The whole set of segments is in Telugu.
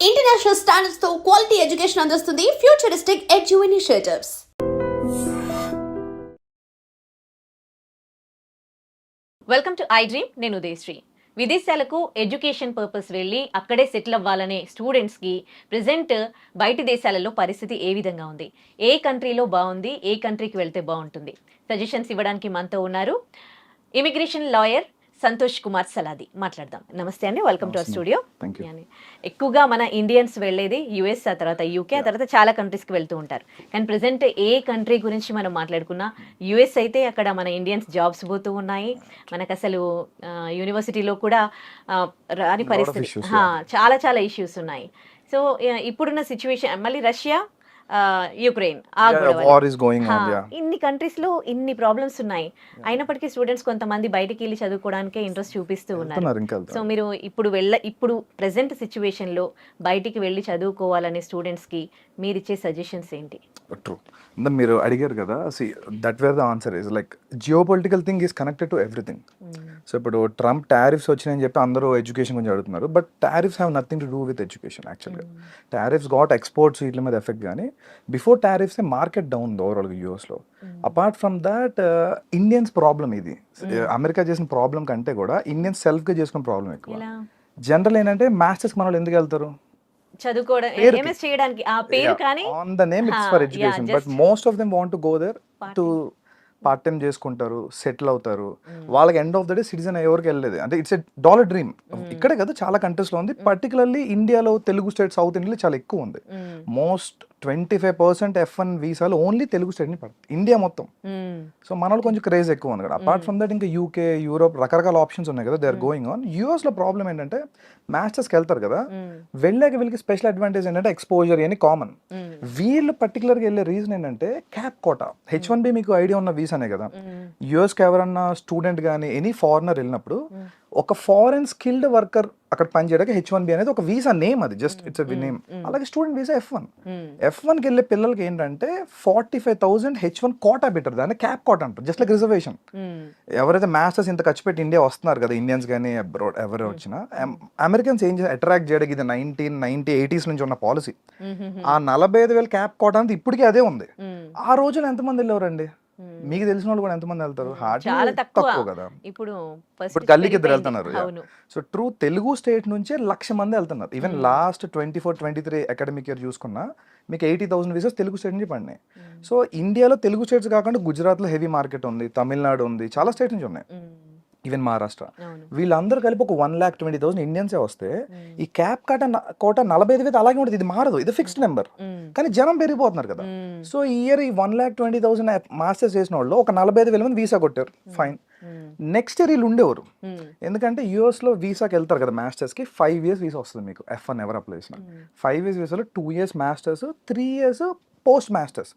ఇంటర్నేషనల్ స్టాండర్డ్స్ తో క్వాలిటీ ఎడ్యుకేషన్ అందిస్తుంది futuristic edu initiatives. Welcome to I dream. నేను ఉదయశ్రీ. విదేశాలకు ఎడ్యుకేషన్ పర్పస్ వెళ్ళి అక్కడే సెటిల్ అవ్వాలనే స్టూడెంట్స్కి ప్రజెంట్ బయటి దేశాలలో పరిస్థితి ఏ విధంగా ఉంది, ఏ కంట్రీలో బాగుంది, ఏ కంట్రీకి వెళ్తే బాగుంటుంది, సజెషన్స్ ఇవ్వడానికి మనతో ఉన్నారు ఇమిగ్రేషన్ లాయర్ సంతోష్ కుమార్ సలాది. మాట్లాడదాం. నమస్తే అండి, వెల్కమ్ టు అవర్ స్టూడియో. ఎక్కువగా మన ఇండియన్స్ వెళ్ళేది యుఎస్, ఆ తర్వాత యూకే, ఆ తర్వాత చాలా కంట్రీస్కి వెళ్తూ ఉంటారు. కానీ ప్రజెంట్ ఏ కంట్రీ గురించి మనం మాట్లాడుకున్నా యుఎస్ అయితే అక్కడ మన ఇండియన్స్ జాబ్స్ పోతూ ఉన్నాయి. మనకు అసలు యూనివర్సిటీలో కూడా రాని పరిస్థితి, చాలా చాలా ఇష్యూస్ ఉన్నాయి. సో ఇప్పుడున్న సిచ్యువేషన్, మళ్ళీ రష్యా, యుక్రెయిన్, ఇన్ని కంట్రీస్ లో ఇన్ని ప్రాబ్లమ్స్ ఉన్నాయి. అయినప్పటికీ స్టూడెంట్స్ కొంతమంది బయటికి వెళ్ళి చదువుకోవడానికే ఇంట్రెస్ట్ చూపిస్తూ ఉన్నారు. సో మీరు ఇప్పుడు ప్రెసెంట్ సిచ్యువేషన్ లో బయటికి వెళ్ళి చదువుకోవాలనే స్టూడెంట్స్ కి మీరు ఇచ్చే సజెషన్స్ ఏంటి? ట్రూ. మీరు అడిగారు కదా, that wear the answer is like geo political thing is connected to everything. So ఇప్పుడు ట్రంప్ టారిఫ్స్ వచ్చినాయని చెప్పి అందరూ ఎడ్యుకేషన్ గురించి అడుగుతున్నారు, but tariffs have nothing to do with education. యాక్చువల్గా టారిఫ్స్ గాట్ ఎక్స్పోర్ట్స్ వీటి మీద ఎఫెక్ట్, కానీ బిఫోర్ టారిఫ్స్ మార్కెట్ డౌన్ ఓవరాల్గా యూఎస్లో. Apart from that Indians problem ఇది. అమెరికా చేసిన ప్రాబ్లం కంటే కూడా ఇండియన్స్ సెల్ఫ్గా చేసుకున్న ప్రాబ్లం ఎక్కువ. జనరల్ ఏంటంటే మాస్టర్స్ మన వాళ్ళు ఎందుకు వెళ్తారు? చదువుకోవడం, ఎంఎస్ చేయడానికి, ఆ పేరు కానీ on the name it's for education, but most of them want to go there to part time చేసుకుంటారు, సెటిల్ అవుతారు. వాళ్ళకి end of the day citizen ఎవరికి వెళ్ళలేదు. అంటే ఇట్స్ ఎ డాలర్ డ్రీమ్. ఇక్కడే కదా చాలా కంట్రీస్లో ఉంది, పర్టికులర్లీ ఇండియాలో తెలుగు స్టేట్, సౌత్ ఇండియాలో చాలా ఎక్కువ ఉంది. మోస్ట్ 25% F1 వీసాలు ఓన్లీ తెలుగు స్టేట్ని పడుతుంది ఇండియా మొత్తం. సో మన వాళ్ళు కొంచెం క్రేజ్ ఎక్కువ ఉంది కదా. అపార్ట్ ఫ్రమ్ దట్ ఇంకా యూకే, యూరోప్ రకరకాల ఆప్షన్స్ ఉన్నాయి కదా, దే ఆర్ గోయింగ్ ఆన్. యూఎస్లో ప్రాబ్లం ఏంటంటే మాస్టర్స్కి వెళ్తారు కదా, వెళ్ళాక వీళ్ళకి స్పెషల్ అడ్వాంటేజ్ ఏంటంటే ఎక్స్పోజర్ అని కామన్. వీళ్ళు పర్టికులర్గా వెళ్ళే రీజన్ ఏంటంటే క్యాప్ కోటా. H1B మీకు ఐడియా ఉన్న వీసానే కదా. యూఎస్కి ఎవరన్నా స్టూడెంట్ కానీ ఎనీ ఫారినర్ వెళ్ళినప్పుడు ఒక ఫారెన్ స్కిల్డ్ వర్కర్ అక్కడ పనిచేయడానికి H1B అనేది ఒక వీసా నేమ్, అది జస్ట్ ఇట్స్ ఎ నేమ్. అలాగే స్టూడెంట్ వీసా F1కి వెళ్ళే పిల్లలకి ఏంటంటే 45,000 H1 కోటా పెట్టారు, దాన్ని క్యాప్ కోటా అంటారు, జస్ట్ లైక్ రిజర్వేషన్. ఎవరైతే మాస్టర్స్ ఇంత ఖర్చు పెట్టి ఇండియా వస్తున్నారు కదా, ఇండియన్స్ కానీ అబ్రాడ్ ఎవరు వచ్చినా, అమెరికన్స్ ఏం అట్రాక్ట్ చేయడానికి ఇది 1990, 80s నుంచి ఉన్న పాలసీ. ఆ 45,000 క్యాప్ కోటా అంటే ఇప్పటికీ అదే ఉంది. ఆ రోజులు ఎంతమంది వెళ్ళేవారండి? మీకు తెలిసిన వాళ్ళు కూడా ఎంతమంది వెళ్తారు? చాలా తక్కువ కదా. ఇప్పుడు గల్లీకి ఇద్దరు వెళ్తున్నారు. సో ట్రూ తెలుగు స్టేట్ నుంచే 1,00,000 మంది వెళ్తున్నారు. ఈవెన్ లాస్ట్ 24-23 అకాడమిక్ ఇయర్ చూసుకున్నా మీకు 80,000 వీసాస్ తెలుగు స్టేట్ నుంచి పడినాయి. సో ఇండియాలో తెలుగు స్టేట్స్ కాకుండా గుజరాత్లో హెవీ మార్కెట్ ఉంది, తమిళనాడు ఉంది, చాలా స్టేట్ నుంచి ఉన్నాయి, ఈవెన్ మహారాష్ట్ర. వీళ్ళందరూ కలిపి ఒక 1,20,000 ఇండియన్సే వస్తే ఈ క్యాప్ కోట 45,000 అలాగే ఉంటుంది. ఇది మారదు, ఇది ఫిక్స్డ్ నెంబర్, కానీ జనం పెరిగిపోతున్నారు కదా. సో ఈ ఇయర్ ఈ 1,20,000 మాస్టర్స్ చేసిన వాళ్ళు ఒక 45,000 మంది వీసా కొట్టారు, ఫైన్. నెక్స్ట్ ఇయర్ వీళ్ళు ఉండేవారు, ఎందుకంటే యూఎస్లో వీసాకి వెళ్తారు కదా మాస్టర్స్కి, 5 years వీసా వస్తుంది మీకు. F1 ఎవరు అప్లై చేసిన 5 years వీసాలో 2 years masters, 3 years post masters.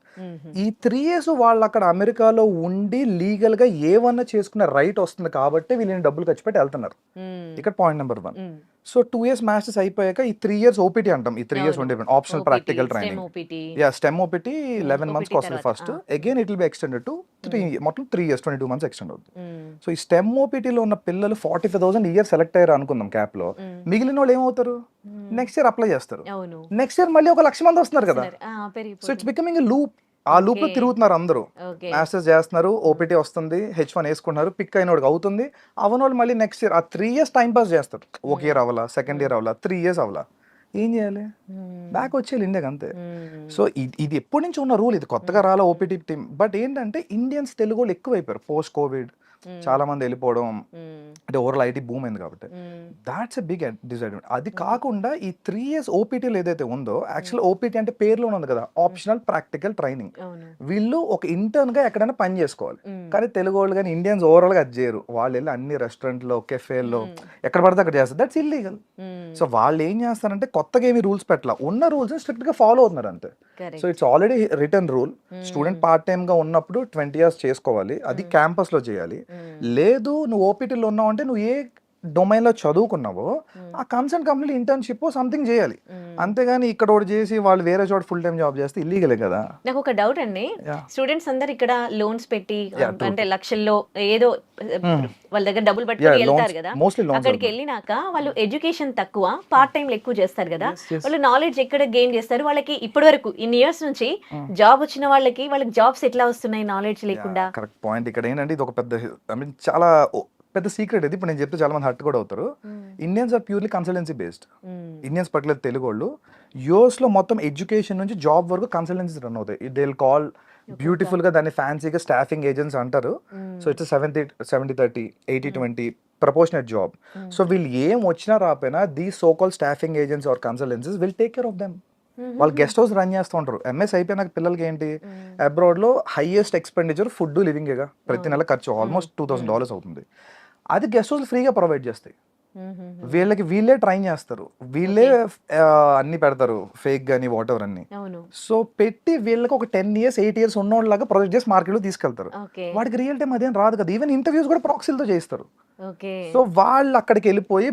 ఈ 3 years వాళ్ళు అక్కడ అమెరికాలో ఉండి లీగల్గా ఏమన్నా చేసుకునే రైట్ వస్తుంది కాబట్టి వీళ్ళని డబ్బులు ఖర్చు పెట్టి వెళ్తున్నారు. ఇక్కడ point number 1. So 2 years masters అయిపోయాక ఈ 3 years ఓపీటీ అంటాం. ఈ 3 years ఉండే optional practical training, stem OPT 11 months వస్తుంది first. Again it will be extended to 3 మొత్తం 3 years 22 months ఎక్స్టెండ్ అవుతుంది. సో ఈ స్టెమ్ ఓపీటీలో ఉన్న పిల్లలు 45,000 ఇయర్ సెలెక్ట్ అయ్యారు అనుకుందాం క్యాప్ లో. మిగిలిన వాళ్ళు ఏమవుతారు? నెక్స్ట్ ఇయర్ అప్లై చేస్తారు. నెక్స్ట్ ఇయర్ మళ్ళీ ఒక 1,00,000 మంది వస్తున్నారు కదా. So it's becoming a loop. ఆ లూప్ లో తిరుగుతున్నారు అందరూ. మాస్టర్స్ చేస్తున్నారు, ఓపీటీ వస్తుంది, H1 వేసుకుంటున్నారు, పిక్ అయిన వాడికి అవుతుంది, అవన వాళ్ళు మళ్ళీ నెక్స్ట్ ఇయర్ ఆ 3 years టైం పాస్ చేస్తారు. ఒక ఇయర్ అవ్వాలా, సెకండ్ ఇయర్ అవ్వాలా, 3 years అవ్వాలా, ఏం చేయాలి? బ్యాక్ వచ్చేయాలి ఇండియాకి, అంతే. సో ఇది ఎప్పటి నుంచి ఉన్న రూల్, ఇది కొత్తగా రాలా ఓపీటీ టీమ్. బట్ ఏంటంటే ఇండియన్స్ తెలుగు వాళ్ళు ఎక్కువైపోయారు పోస్ట్ కోవిడ్, చాలా మంది వెళ్ళిపోవడం, అంటే ఓవరాల్ ఐటీ బూమ్ అయింది కాబట్టి దాట్స్ ఎ బిగ్ డిసడ్వాంటేజ్. అది కాకుండా ఈ 3 years ఓపీటీలు ఏదైతే ఉందో, యాక్చువల్ ఓపీటీ అంటే పేరులో ఉంది కదా, ఆప్షనల్ ప్రాక్టికల్ ట్రైనింగ్. వీళ్ళు ఒక ఇంటర్న్ గా ఎక్కడైనా పని చేసుకోవాలి, కానీ తెలుగు వాళ్ళు కానీ ఇండియన్స్ ఓవరాల్ గా అది చేయరు. వాళ్ళు వెళ్ళి అన్ని రెస్టారెంట్లో, కెఫేల్లో ఎక్కడ పడితే అక్కడ చేస్తారు. That's illegal. సో వాళ్ళు ఏం చేస్తారంటే కొత్తగా ఏమి రూల్స్ పెట్టాల, ఉన్న రూల్స్ స్ట్రిక్ట్ గా ఫాలో అవుతున్నారు అంతే. So it's already return rule. Student part time గా ఉన్నప్పుడు 20 years చేసుకోవాలి, అది క్యాంపస్ లో చేయాలి. లేదు నువ్వు ఓపీటీలో ఉన్నావు అంటే నువ్వు ఏ డొమైన్ లో చదువుకున్నావో ఆ కన్సర్న్ కంపెనీ ఇంటర్న్షిప్ సంథింగ్ చేయాలి, అంతేగాని ఇక్కడ ఒకటి చేసి వాళ్ళు వేరే చోట ఫుల్ టైం జాబ్ చేస్తే ఇల్లీగలే కదా. నాకు ఒక డౌట్ అండి, Yeah. స్టూడెంట్స్ అందరు ఇక్కడ లోన్స్ పెట్టి Yeah, true. అంటే లక్షల్లో ఏదో వాళ్ళ దగ్గర డబ్బులు పట్టుకొని వెళ్తారు కదా, మోస్ట్లీ లోన్స్. అక్కడికి వెళ్ళినాక వాళ్ళు ఎడ్యుకేషన్ తక్కువ, పార్ట్ టైం ఎక్కువ చేస్తారు కదా, Yes, yes. వాళ్ళు నాలెడ్జ్ ఎక్కడ గెయిన్ చేస్తారు? వాళ్ళకి ఇప్పటి వరకు ఇన్ని ఇయర్స్ నుంచి జాబ్ వచ్చిన వాళ్ళకి జాబ్స్ ఎట్లా వస్తున్నాయి నాలెడ్జ్ లేకుండా? Correct point. ఇక్కడ ఏంటంటే ఇది ఒక పెద్ద ఐ మీన్ చాలా పెద్ద సీక్రెట్ ఇది. ఇప్పుడు నేను చెప్తే చాలా మంది హర్ట్ కూడా అవుతారు. Indians are purely consultancy based. Indians particular Telugu వాళ్ళు యూఎస్ లో మొత్తం ఎడ్యుకేషన్ నుంచి జాబ్ వరకు కన్సల్టెన్సీ రన్ అవుతాయి. దే విల్ కాల్ బ్యూటిఫుల్ గా దాన్ని ఫ్యాన్సీగా స్టాఫింగ్ ఏజెంట్స్ అంటారు. So it's 70-30 80-20 proportionate job. సో వీళ్ళు ఏం వచ్చినా రాపోయినా the so call staffing agents are consultancies will take care of them. వాళ్ళు గెస్ట్ హౌస్ రన్ చేస్తూ ఉంటారు. ఎంఎస్ అయిపోయినాక పిల్లలకి ఏంటి, అబ్రాడ్ లో హైయెస్ట్ ఎక్స్పెండిచర్ ఫుడ్ లివింగేగా, ప్రతి నెల ఖర్చు ఆల్మోస్ట్ $2,000 అవుతుంది. అది గెస్ట్ హౌస్ ఫ్రీగా ప్రొవైడ్ చేస్తాయి. వీళ్ళకి వీళ్ళే ట్రైన్ చేస్తారు, వీళ్ళే అన్ని పెడతారు, ఫేక్ గానీ వాట్ ఎవర్ అన్ని. సో పెట్టి వీళ్ళకి ఒక 10 years 8 years ఉన్నోళ్ళలాగా ప్రొజెక్ట్ చేసి మార్కెట్ లో తీసుకెళ్తారు. వాడికి రియల్ టైం అదేం రాదు కదా. ఈవెన్ ఇంటర్వ్యూస్ కూడా ప్రాక్సీలతో చేస్తారు. సో వాళ్ళు అక్కడికి వెళ్ళిపోయి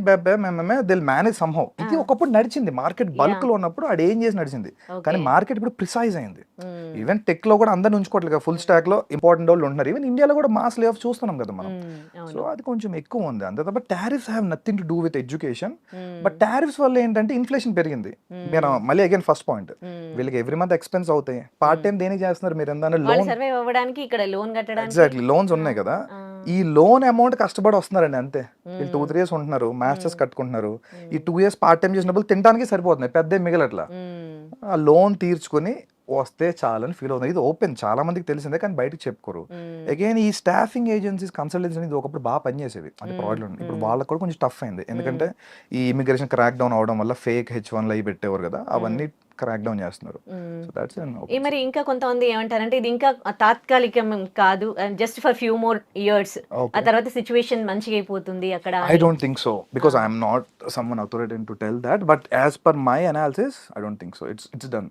దిల్ మేనేజ్ సంహౌ. ఇది ఒకప్పుడు నడిచింది, మార్కెట్ బల్క్ లో ఉన్నప్పుడు అది ఏం చేసి నడిచింది. కానీ మార్కెట్ ఇప్పుడు ప్రిసైజ్ అయింది. ఈవెన్ టెక్ లో కూడా అందరిని ఉంచుకోవట్లేదు, ఫుల్ స్టాక్ లో ఇంపార్టెంట్ వాళ్ళు ఉంటున్నారు. ఈవెన్ ఇండియాలో కూడా మాస్ లే ఆఫ్ చూస్తున్నాం కదా మనం. సో అది కొంచెం ఎక్కువ ఉంది అంతే తప్ప tariffs have nothing to do with education. But tariffs వల్ల ఏంటంటే ఇన్ఫ్లేషన్ పెరిగింది. మీరు మళ్ళీ అగైన్ ఫస్ట్ పాయింట్, వీళ్ళకి ఎవ్రీ మంత్ ఎక్స్పెన్స్ అవుతాయి. పార్ట్ టైం దేనికి చేస్తున్నారు మీరు? ఏంటంటే లోన్, ఎగ్జాక్ట్లీ లోన్స్ ఉన్నాయి కదా, ఈ లోన్ అమౌంట్ కష్టపడి వస్తున్నారండి అంతే. వీళ్ళు 2-3 years ఉంటున్నారు, మాస్టర్స్ కట్టుకుంటున్నారు. ఈ 2 years పార్ట్ టైం చేసినప్పుడు తినడానికి సరిపోతున్నాయి, పెద్ద మిగలట్లా. ఆ లోన్ తీర్చుకొని వస్తే చాలని ఫీల్ అవుతుంది. ఇది ఓపెన్ చాలా మందికి తెలిసిందే కానీ బయటకు చెప్పుకోరు. అగైన్ ఈ స్టాఫింగ్ ఏజెన్సీస్ కన్సల్టెన్సీ అనేది ఒకప్పుడు బాగా పనిచేసేది అది ప్రాబ్లం. ఇప్పుడు వాళ్ళకి కూడా కొంచెం టఫ్ అయింది, ఎందుకంటే ఈ ఇమిగ్రేషన్ క్రాక్ డౌన్ అవడం వల్ల ఫేక్ H1 అవి పెట్టేవారు కదా, అవన్నీ క్రాక్ డౌన్ చేస్తున్నారు. మరి ఇంకా కొంతమంది ఏమంటారంటే ఇది ఇంకా తాత్కాలికం కాదు, just for few more years, ఆ తర్వాత సిచువేషన్ మంచిగా అయిపోతుంది అక్కడ. I don't think so because I am not someone authoritative to tell that, but as per my analysis I don't think so. It's done.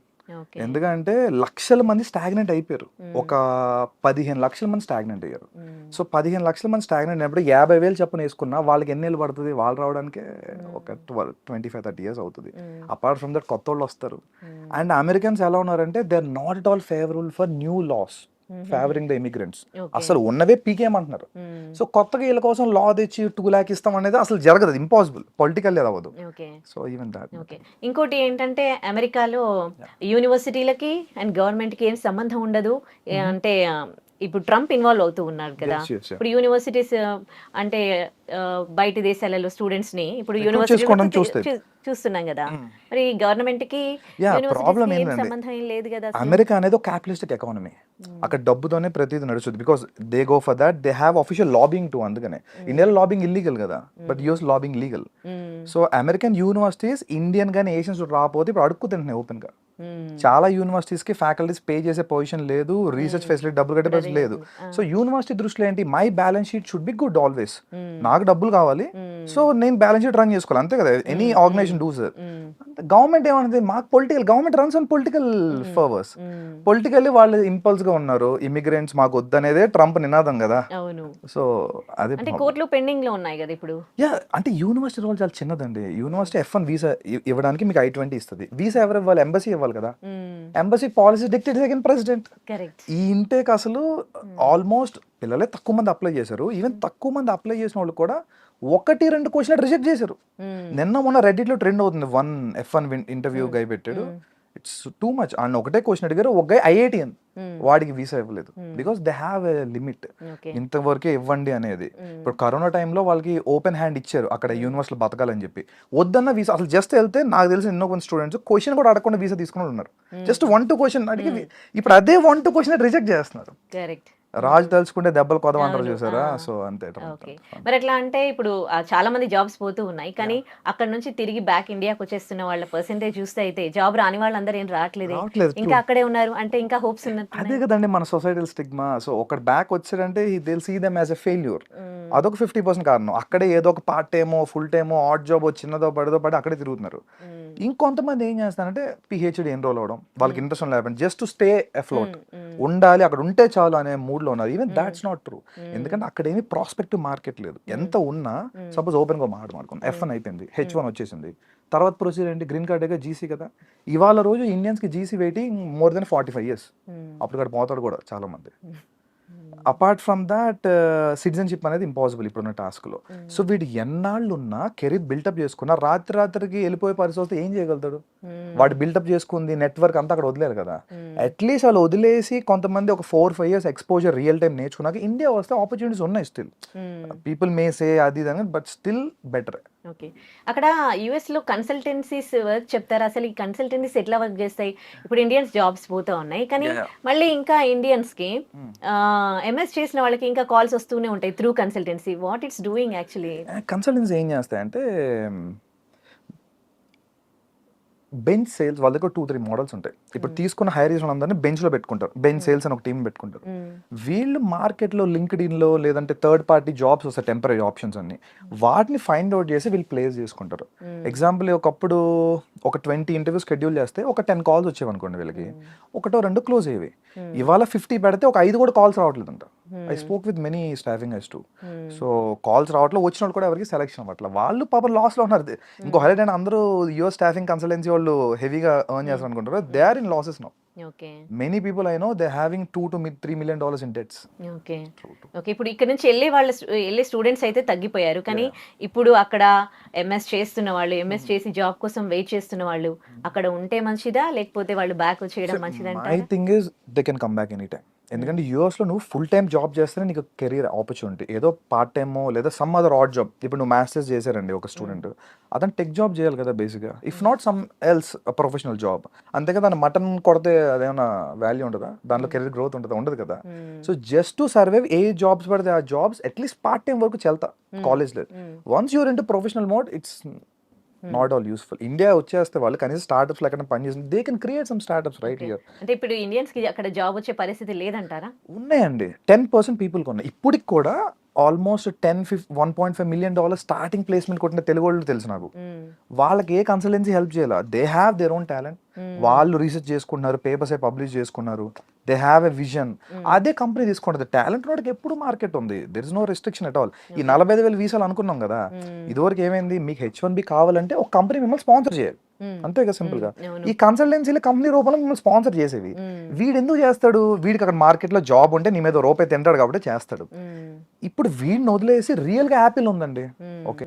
ఎందుకంటే లక్షల మంది స్టాగ్నెంట్ అయిపోయారు, ఒక 15 లక్షల మంది స్టాగ్నెంట్ అయ్యారు. సో 15 లక్షల మంది స్టాగ్నెంట్ అయినప్పుడు 50,000 చెప్పని వేసుకున్నా వాళ్ళకి ఎన్ని ఏళ్ళు పడుతుంది? వాళ్ళు రావడానికి ఒక 25-30 years అవుతుంది. అపార్ట్ ఫ్రమ్ దట్ కొత్త వాళ్ళు వస్తారు. అండ్ అమెరికన్స్ ఎలా ఉన్నారంటే they are not at all favourable for new laws favouring the immigrants. అసలు ఉన్నవే పీకేయమంటున్నారు. సో కొత్తగా వీళ్ళ కోసం లా తెచ్చి 2 lakhs ఇస్తాం అనేది అసలు జరగదు, ఇంపాసిబుల్, పొలిటికల్ అవ్వదు. So even that. ఇంకోటి ఏంటంటే అమెరికాలో యూనివర్సిటీలకి అండ్ గవర్నమెంట్ కి ఏం సంబంధం ఉండదు. అంటే ఇప్పుడు ట్రంప్ ఇన్వాల్వ్ అవుతూ ఉన్నారు కదా, ఇప్పుడు యూనివర్సిటీస్ అంటే బయట దేశాలలో స్టూడెంట్స్ ని ఇప్పుడు యూనివర్సిటీ చూస్తున్నాం కదా, మరి గవర్నమెంట్ కి సంబంధం ఏం లేదు కదా. అమెరికా అనేది ఒక క్యాపిటలిస్టిక్ ఎకానమీ, అక్కడ డబ్బుతోనే ప్రతిదీ నడుస్తుంది. Because they go for that, they have official lobbying to. అందుకనే ఇండియాలో లాబింగ్ ఇల్లీగల్ కదా, but US lobbying legal. So American universities Indian గానీ ఏషియన్స్ రాకపోతే ఇప్పుడు అడుక్కు తింటున్నాయి ఓపెన్ గా. చాలా యూనివర్సిటీస్ కి ఫ్యాకల్టీస్ పే చేసే పొజిషన్ లేదు, రీసెర్చ్ ఫెసిలిటీ డబ్బులు కట్టే పరిస్థితి లేదు. సో యూనివర్సిటీ దృష్టిలో ఏంటి, my balance sheet should be good always. నాకు డబ్బులు కావాలి, సో నేను బ్యాలెన్స్ షీట్ రన్ చేసుకోవాలి, అంతే కదా any organization do sir. Government ఏమన్నది, మాకు political, government runs on political favours. Politically వాళ్ళు ఇంపల్స్ గా ఉన్నారు, ఇమిగ్రెంట్స్ మాకు వద్దనేదే ట్రంప్ నినాదం కదా. సో అదే కోర్టులో పెండింగ్ లో ఉన్నాయి కదా ఇప్పుడు. అంటే యూనివర్సిటీ రోల్ చాలా చిన్నదండి. యూనివర్సిటీ F1 వీసా ఇవ్వడానికి మీకు I-20 ఇస్తుంది. వీసా ఎవరు ఇవ్వాలి? ఎంబసీ ఇవ్వాలి కదా. Embassy policy dictate second president. ఈ ఇంటేక్ అసలు ఆల్మోస్ట్ పిల్లలే తక్కువ మంది అప్లై చేశారు. ఈవెన్ తక్కువ మంది అప్లై చేసిన వాళ్ళు కూడా 1-2 క్వశ్చన్ రిజెక్ట్ చేశారు. నిన్న మొన్న రెడ్డిట్ లో ట్రెండ్ అవుతుంది, 1 F1 ఇంటర్వ్యూ గై పెట్టాడు, ఇట్స్ టూ మచ్. అండ్ ఒకటే క్వశ్చన్ అడిగారు, ఒక గై IITian, వాడికి వీసా ఇవ్వలేదు. Because they have a limit, ఇంతవరకే ఇవ్వండి అనేది. ఇప్పుడు కరోనా టైంలో వాళ్ళకి ఓపెన్ హ్యాండ్ ఇచ్చారు అక్కడ యూనివర్సిటీలో బతకాలని చెప్పి. వద్దన్న వీసా అసలు జస్ట్ వెళ్తే నాకు తెలిసిన ఎన్నో కొంత స్టూడెంట్స్ క్వశ్చన్ కూడా అడగకుండా వీసా తీసుకుని ఉన్నారు. జస్ట్ 1-2 క్వశ్చన్ అడిగి ఇప్పుడు అదే 1-2 క్వశ్చన్ రిజెక్ట్ చేస్తున్నారు. రాజు తలుచుకుంటే దెబ్బలు కొదవంటారు చూసారా. సో అంతే. మరి ఎట్లా అంటే ఇప్పుడు చాలా మంది జాబ్స్ పోతూ ఉన్నాయి, కానీ అక్కడ నుంచి తిరిగి బ్యాక్ ఇండియాకి వచ్చేస్తున్న వాళ్ళ పర్సెంటేజ్ చూస్తే అయితే జాబ్ రాని వాళ్ళందరూ ఏం రావట్లేదు, ఇంకా అక్కడే ఉన్నారు. అంటే ఇంకా హోప్స్ ఉన్నది. అదే కదండి మన సొసైటల్ స్టిగ్మా. సో ఒక బ్యాక్ వచ్చారంటే they will see them as a failure. అదొక 50% కారణం. అక్కడే ఏదో ఒక పార్ట్ టైమో ఫుల్ టైమో ఆడ్ జాబ్ చిన్నదో పడదో పడి అక్కడే తిరుగుతున్నారు. ఇంకొంతమంది ఏం చేస్తారంటే PhD ఎన్రోల్ అవడం, వాళ్ళకి ఇంట్రెస్ట్ లేకపోతే జస్ట్ టు స్టే అఫ్లోట్. ఉండాలి, అక్కడ ఉంటే చాలు అనే మూడ్లో ఉన్నారు. Even that's not true. ఎందుకంటే అక్కడ ఏమి ప్రాస్పెక్టివ్ మార్కెట్ లేదు. ఎంత ఉన్నా సపోజ్ ఓపెన్గా మాట్లాడుకున్నాం, F1 అయిపోయింది, H1 వచ్చేసింది, తర్వాత ప్రొసీజర్ ఏంటి, గ్రీన్ కార్డ్ జీసీ కదా. ఇవాళ రోజు ఇండియన్స్కి GC waiting more than 45 years. అప్పుడు ఇక్కడ పోతాడు కూడా చాలా మంది. అపార్ట్ ఫ్రమ్ దాట్ సిటిజన్షిప్ అనేది ఇంపాసిబుల్ ఇప్పుడున్న టాస్క్లో. సో వీడు ఎన్నాళ్ళు ఉన్నా కెరీర్ బిల్టప్ చేసుకున్నా రాత్రికి వెళ్ళిపోయే పరిస్థితి వస్తే ఏం చేయగలుగుతాడు? వాడు బిల్టప్ చేసుకుంది నెట్వర్క్ అంతా అక్కడ వదిలేరు కదా. అట్లీస్ట్ వాళ్ళు వదిలేసి కొంతమంది ఒక 4-5 years ఎక్స్పోజర్ రియల్ టైం నేర్చుకున్నాక ఇండియా వస్తే ఆపర్చునిటీస్ ఉన్నాయి. స్టిల్ పీపుల్ మే సే అది ఇది, బట్ స్టిల్ బెటర్. ఓకే, అక్కడ యుఎస్ లో కన్సల్టెన్సీస్ వర్క్ చెప్తారు. అసలు ఈ కన్సల్టెన్సీస్ ఎట్లా వర్క్ చేస్తాయి? ఇప్పుడు ఇండియన్స్ జాబ్స్ పోతా ఉన్నాయి, కానీ మళ్ళీ ఇంకా ఇండియన్స్ కి ఎంఎస్ చేసిన వాళ్ళకి ఇంకా కాల్స్ వస్తూనే ఉంటాయి through consultancy. What it's doing actually? Consultancy ఏం చేస్తాయంటే బెంచ్ సేల్స్, వాళ్ళ దగ్గర 2-3 మోడల్స్ ఉంటాయి. ఇప్పుడు తీసుకున్న హైర్ చేసిన అందరినీ బెంచ్లో పెట్టుకుంటారు, బెంచ్ సేల్స్ అని ఒక టీం పెట్టుకుంటారు. వీళ్ళు మార్కెట్లో లింక్డ్ఇన్లో లేదంటే థర్డ్ పార్టీ జాబ్స్ వస్తాయి, టెంపరీ ఆప్షన్స్ అన్ని, వాటిని ఫైండ్ అవుట్ చేసి వీళ్ళు ప్లేస్ చేసుకుంటారు. ఎగ్జాంపుల్ ఒకప్పుడు ఒక 20 ఇంటర్వ్యూస్ షెడ్యూల్ చేస్తే ఒక 10 calls వచ్చేవి అనుకోండి, వీళ్ళకి 1-2 క్లోజ్ అయ్యేవి. ఇవాళ 50 పెడితే ఒక 5 కూడా కాల్స్ రావట్లేదంట. I spoke with many staffing ఐస్ టు. సో కాల్స్ రావట్లేదు, వచ్చిన వాళ్ళు కూడా ఎవరికి సెలెక్షన్ అవ్వట్ల. వాళ్ళు పాపం లాస్లో ఉన్నారు. ఇంకో హైలైట్ అయినా అందరూ యుఎస్ స్టాఫింగ్ కన్సల్టెన్సీ వాళ్ళు హెవీగా ఎర్న్ చేస్తారు అనుకుంటారు. They are in losses now. Many people I know they having $2-3 million in debts. Okay, ఇప్పుడు ఇక్కడ నుంచి వెళ్ళే స్టూడెంట్స్ అయితే తగ్గిపోయారు, కానీ ఇప్పుడు అక్కడ ఎంఎస్ చేస్తున్న వాళ్ళు, ఎంఎస్ చేసి జాబ్ కోసం వెయిట్ చేస్తున్న వాళ్ళు అక్కడ ఉంటే మంచిదా, లేకపోతే వాళ్ళు బ్యాక్ వచ్చేయడం మంచిదంటే? I think is they can come back any time. ఎందుకంటే యూఎస్లో నువ్వు ఫుల్ టైం జాబ్ చేస్తేనే నీకు కెరీర్ ఆపర్చునిటీ. ఏదో పార్ట్ టైమో లేదా సమ్ అదర్ ఆడ్ జాబ్. ఇప్పుడు నువ్వు మాస్టర్స్ చేశారండి ఒక స్టూడెంట్, అతను టెక్ జాబ్ చేయాలి కదా బేసిక్గా, if not some else professional job. అంతే కదా, మటన్ కొడితే అదేమన్నా వాల్యూ ఉంటుందా? దాంట్లో కెరీర్ గ్రోత్ ఉంటుందా? ఉండదు కదా. సో జస్ట్ టు సర్వైవ్ ఏ జాబ్స్ పడితే ఆ జాబ్స్ అట్లీస్ట్ పార్ట్ టైం వరకు చెల్తా కాలేజ్లో. Once you're into professional mode it's not all useful. India వచ్చేస్తే వాళ్ళు కనీసం స్టార్ట్అప్స్ ఎక్కడ పనిచేస్తుంది, they can create some startups right here. అంటే ఇప్పుడు ఇండియన్స్ కి అక్కడ జాబ్ వచ్చే పరిస్థితి లేదంటారా? ఉన్నాయండి, 10% పీపుల్కి ఉన్నాయి. ఇప్పటికి కూడా ఆల్మోస్ట్ 1.5 million స్టార్టింగ్ ప్లేస్మెంట్ కొట్టిన తెలుగు వాళ్ళు తెలుసు నాకు. వాళ్ళకి ఏ కన్సల్టెన్సీ హెల్ప్ చేయాలి. They have their own talent. వాళ్ళు రీసెర్చ్ చేసుకున్నారు, పేపర్స్ అయి పబ్లిష్ చేసుకున్నారు, దే హ్యావ్ ఎ విజన్. అదే కంపెనీ తీసుకుంటుంది. టాలెంట్ వాడికి ఎప్పుడు మార్కెట్ ఉంది, there is no restriction at all. ఈ 45,000 వీసాలు అనుకున్నాం కదా, ఇదివరకు ఏమైంది, మీకు H1B కావాలంటే ఒక కంపెనీ మిమ్మల్ని స్పాన్సర్ చేయాలి, అంతే కదా సింపుల్ గా. ఈ కన్సల్టెన్సీలో కంపెనీ రూపంలో మిమ్మల్ని స్పాన్సర్ చేసేవి. వీడు ఎందుకు చేస్తాడు? వీడికి అక్కడ మార్కెట్ లో జాబ్ ఉంటే నీ మీద రూపాయి తింటాడు కాబట్టి చేస్తాడు. ఇప్పుడు వీడిని వదిలేసి రియల్ గా యాపిల్ ఉందండి, ఓకే,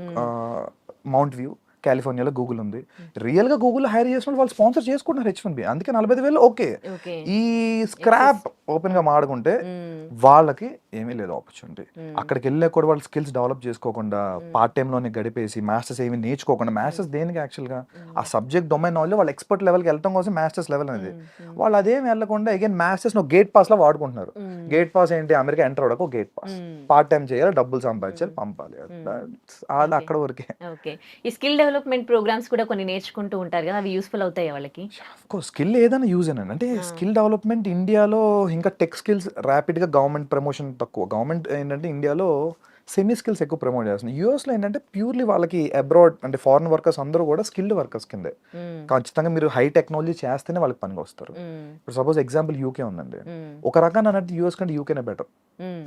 మౌంట్ వ్యూ కాలిఫోర్నియాలో గూగుల్ ఉంది. రియల్ గా గూగుల్ హైర్ చేసిన వాళ్ళు స్పాన్సర్ చేసుకుంటున్నారు H1B. అందుకే 45,000. ఓకే, ఈ స్క్రాప్ ఓపెన్ గా మాడుకుంటే వాళ్ళకి ఏమీ లేదు ఆపర్చునిటీ. అక్కడికి వెళ్ళే కూడా వాళ్ళు స్కిల్స్ డెవలప్ చేసుకోకుండా పార్ట్ టైమ్ లోనే గడిపేసి మాస్టర్స్ ఏమి నేర్చుకోకుండా, మాస్టర్స్ దేనికి యాక్చువల్ గా ఆ సబ్జెక్ట్ డొమైన్ నాలెడ్జ్ వాళ్ళు ఎక్స్పర్ట్ లెవెల్కి వెళ్ళడం కోసం మాస్టర్స్ లెవెల్ అనేది. వాళ్ళు అదేం వెళ్ళకుండా అగైన్ మాస్టర్స్ గేట్ పాస్ లో వాడుకుంటున్నారు. గేట్ పాస్ ఏంటి, అమెరికా ఎంటర్ అవడానికి గేట్ పాస్, పార్ట్ టైం చేయాలి, డబ్బులు సంపాదించాలి, పంపాలి, అది అక్కడ వరకే. ఈ స్కిల్ డెవలప్మెంట్ ప్రోగ్రామ్స్ కూడా కొన్ని నేర్చుకుంటూ ఉంటారు కదా, అవి యూస్ఫుల్ అవుతాయి వాళ్ళకి? స్కిల్ ఏదైనా యూజ్ అయినా అంటే స్కిల్ డెవలప్మెంట్ ఇండియాలో ఇంకా టెక్ స్కిల్స్ ర్యాపిడ్ గా గవర్నమెంట్ ప్రమోషన్ తక్కువ. గవర్నమెంట్ ఏంటంటే ఇండియాలో సెమీ స్కిల్స్ ఎక్కువ ప్రమోట్ చేస్తుంది. యూఎస్లో ఏంటంటే ప్యూర్లీ వాళ్ళకి అబ్రాడ్ అంటే ఫారెన్ వర్కర్స్ అందరూ కూడా స్కిల్డ్ వర్కర్స్ కిందే. ఖచ్చితంగా మీరు హై టెక్నాలజీ చేస్తేనే వాళ్ళకి పనికి వస్తారు. ఇప్పుడు సపోజ్ ఎగ్జాంపుల్ యూకే ఉందండి, ఒక రకంగా అన్నట్టు యూఎస్ కంటే యూకేనే బెటర్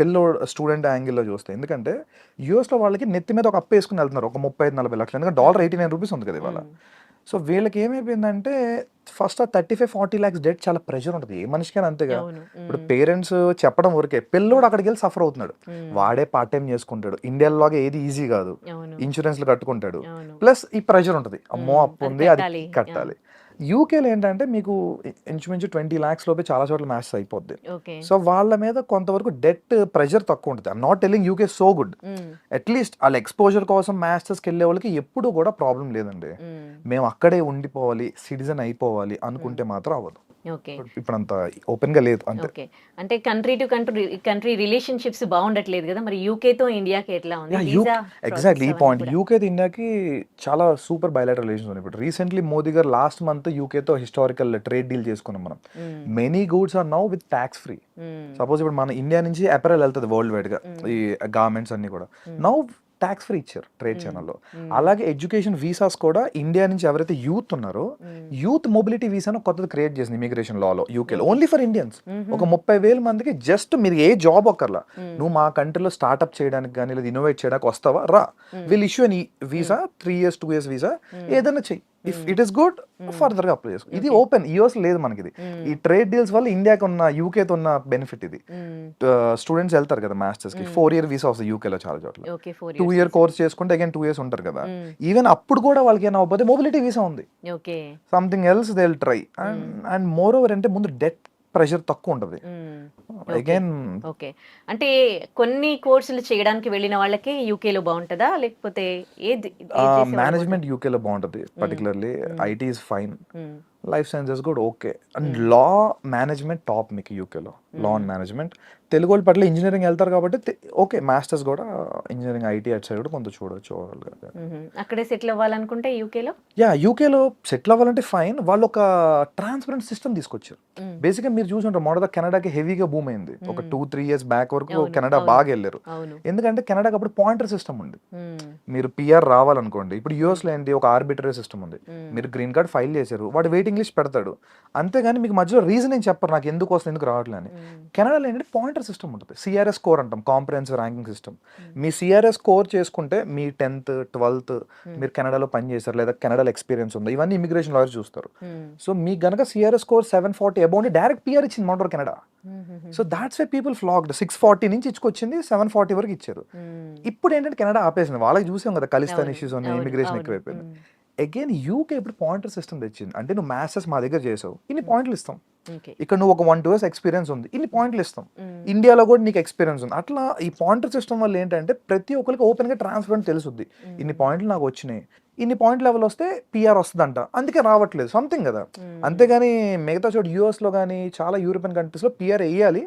పిల్ల స్టూడెంట్ యాంగిల్లో చూస్తే. ఎందుకంటే యూఎస్లో వాళ్ళకి నెత్తి మీద ఒక అప్పు వేసుకుని వెళ్తున్నారు ఒక 35-40 లక్షలు. ఎందుకంటే $89 ఉంది కదా ఇవాళ. సో వీళ్ళకి ఏమైపోయిందంటే ఫస్ట్ ఆ 35-40 lakhs డెట్ చాలా ప్రెషర్ ఉంటుంది ఏ మనిషికైనా, అంతేగా. ఇప్పుడు పేరెంట్స్ చెప్పడం వరకే, పిల్లోడు అక్కడికి వెళ్ళి సఫర్ అవుతున్నాడు. వాడే పార్ట్ టైం చేసుకుంటాడు. ఇండియాలోగా ఏది ఈజీ కాదు, ఇన్సూరెన్స్లు కట్టుకుంటాడు, ప్లస్ ఈ ప్రెషర్ ఉంటుంది, అమ్మో అప్పు ఉంది అది కట్టాలి. యూకేలో ఏంటంటే మీకు ఇంచుమించు 20 lakhs లోపే చాలా చోట్ల మ్యాచ్ అయిపోద్ది. సో వాళ్ళ మీద కొంతవరకు డెట్ ప్రెషర్ తక్కువ ఉంటుంది. I'm not telling UK so good, at least వాళ్ళ ఎక్స్పోజర్ కోసం మాస్టర్స్కి వెళ్ళే వాళ్ళకి ఎప్పుడు కూడా ప్రాబ్లం లేదండి. మేము అక్కడే ఉండిపోవాలి, సిటిజన్ అయిపోవాలి అనుకుంటే మాత్రం అవ్వదు. ఇప్పుడు అంత ఓపెన్ గా లేదు. అంతే, అంటే కంట్రీ టు కంట్రీ రిలేషన్షిప్స్ బాగుండట్లేదు కదా, మరి యూకే తో ఇండియాకి ఎట్లా ఉంది? ఎగ్జాక్ట్లీ ఈ పాయింట్. యూకే తో ఇండియాకి చాలా సూపర్ బైలాటరల్ రిలేషన్స్ ఉన్నాయి. ఇప్పుడు recently Modi garu last month UK తో హిస్టారికల్ ట్రేడ్ డీల్ చేసుకున్నాం మనం. Many goods are now with tax free. Suppose ఇప్పుడు మన ఇండియా నుంచి అపెరల్ వెళ్తుంది వరల్డ్ వైడ్ గా, ఈ గార్మెంట్స్ అన్ని కూడా నౌ ట్యాక్స్ ఫ్రీ ఇచ్చారు ట్రేడ్ ఛానల్లో. అలాగే ఎడ్యుకేషన్ వీసాస్ కూడా ఇండియా నుంచి ఎవరైతే యూత్ ఉన్నారో యూత్ మొబిలిటీ వీసాను కొత్తది క్రియేట్ చేసింది ఇమిగ్రేషన్ లాలో యూకేలో, ఓన్లీ ఫర్ ఇండియన్స్. ఒక 30,000 మందికి జస్ట్ మీరు ఏ జాబ్ ఒక్కర్లా, నువ్వు మా కంట్రీలో స్టార్ట్అప్ చేయడానికి కానీ లేదా ఇన్నోవేట్ చేయడానికి వస్తావా రా, విల్ ఇష్యూ అని వీసా 3 years 2 years వీసా ఏదైనా చెయ్యి, if it is good further గా అప్లై చేసుకో. ఇది ఓపెన్ యూఎస్ లేదు మనకి ఇది. ఈ ట్రేడ్ డీల్స్ వల్ల ఇండియాకి ఉన్న యూకేతో ఉన్న బెనిఫిట్ ఇది. స్టూడెంట్స్ వెళ్తారు కదా మాస్టర్స్ కి, 4 year వీసా వస్తుంది యూకేలో చాలా చోట్ల. 2 year కోర్స్ చేసుకుంటే అగైన్ 2 years ఉంటారు కదా. ఈవెన్ అప్పుడు కూడా వాళ్ళకి ఏమైనా అవ్వకపోతే మొబిలిటీ వీసా ఉంది, something else they will try. And more over అంటే ముందు డెట్ ప్రెషర్ తక్కువ ఉంటుంది. అగైన్ ఓకే, అంటే కొన్ని కోర్సులు చేయడానికి వెళ్ళిన వాళ్ళకి యూకేలో బాగుంటుందా లేకపోతే ఏది? మేనేజ్మెంట్ యూకేలో బాగుంటుంది, particularly IT is fine, life sciences కూడా okay. And law management top మీకు యూకేలో, లా అండ్ మేనేజ్మెంట్. తెలుగు వాళ్ళు పట్ల ఇంజనీరింగ్ వెళ్తారు కాబట్టి ఓకే, మాస్టర్స్ కూడా ఇంజనీరింగ్ ఐటీ అటు సైడ్ కూడా కొంత చూడొచ్చు. అక్కడే సెటిల్ అవ్వాలనుకుంటే యూకేలో, యూకేలో సెటిల్ అవ్వాలంటే ఫైన్. వాళ్ళు ఒక ట్రాన్స్పరెంట్ సిస్టమ్ తీసుకొచ్చారు. బేసిక్గా మీరు చూసుంటారు మొదట కెనడాకి హెవీగా బూమ్ అయింది ఒక 2-3 years బ్యాక్ వరకు. కెనడా బాగా వెళ్ళారు ఎందుకంటే కెనడాకి అప్పుడు పాయింటర్ సిస్టమ్ ఉంది. మీరు పిఆర్ రావాలనుకోండి, ఇప్పుడు యూఎస్ లో ఏంటి, ఒక ఆర్బిటరీ సిస్టమ్ ఉంది. మీరు గ్రీన్ కార్డ్ ఫైల్ చేశారు, వాడు వెయిటింగ్ లిస్ట్ పెడతాడు, అంతేగాని మీకు మధ్యలో రీజన్ ఏం చెప్పరు నాకు ఎందుకు వస్తుంది ఎందుకు రావట్లేదు అని. కెనడాలో ఏంటంటే పాయింటర్ సిస్టమ్ ఉంటుంది, సిఆర్ఎస్ స్కోర్ అంటాం, కాంప్రహెన్సివ్ ర్యాంకింగ్ సిస్టమ్. మీ సిఆర్ఎస్ స్కోర్ చేసుకుంటే మీ 10th 12th మీరు కెనడాలో పని చేశారు లేదా కెనడాలో ఎక్స్పీరియన్స్ ఉందో ఇవన్నీ ఇమిగ్రేషన్ లాయర్ చూస్తారు. సో మీకు గనక CRS score 740 above direct PR ఇచ్చింది మాంటర్ Canada. So that's why people flocked. 640 నుంచి ఇచ్చుకొచ్చింది 740 వరకు ఇచ్చారు. ఇప్పుడు ఏంటంటే కెనడా ఆపేసింది, వాళ్ళకి చూసాం కదా ఖలిస్తాన్ ఇష్యూస్ ఉన్నాయి, ఇమిగ్రేషన్ ఎక్కువైపోయింది. అగైన్ యూకే ఇప్పుడు పాయింటర్ సిస్టమ్ తెచ్చింది, అంటే నువ్వు మాస్టర్స్ మా దగ్గర చేసావు ఇన్ని పాయింట్లు ఇస్తాం, ఇక్కడ నువ్వు ఒక 1-2 years ఎక్స్పీరియన్స్ ఉంది ఇన్ని పాయింట్లు ఇస్తాం, ఇండియాలో కూడా నీకు ఎక్స్పీరియన్స్ ఉంది. అట్లా ఈ పాయింటర్ సిస్టమ్ వల్ల ఏంటంటే ప్రతి ఒక్కరికి ఓపెన్ గా ట్రాన్స్పరెంట్ తెలుసుద్ది, ఇన్ని పాయింట్లు నాకు వచ్చినాయి, ఇన్ని పాయింట్ లెవెల్ వస్తే పిఆర్ వస్తుందంట, అందుకే రావట్లేదు సంథింగ్ కదా. అంతేగాని మిగతా చోట యూఎస్ లో కానీ చాలా యూరోపియన్ కంట్రీస్ లో పిఆర్ వేయాలి,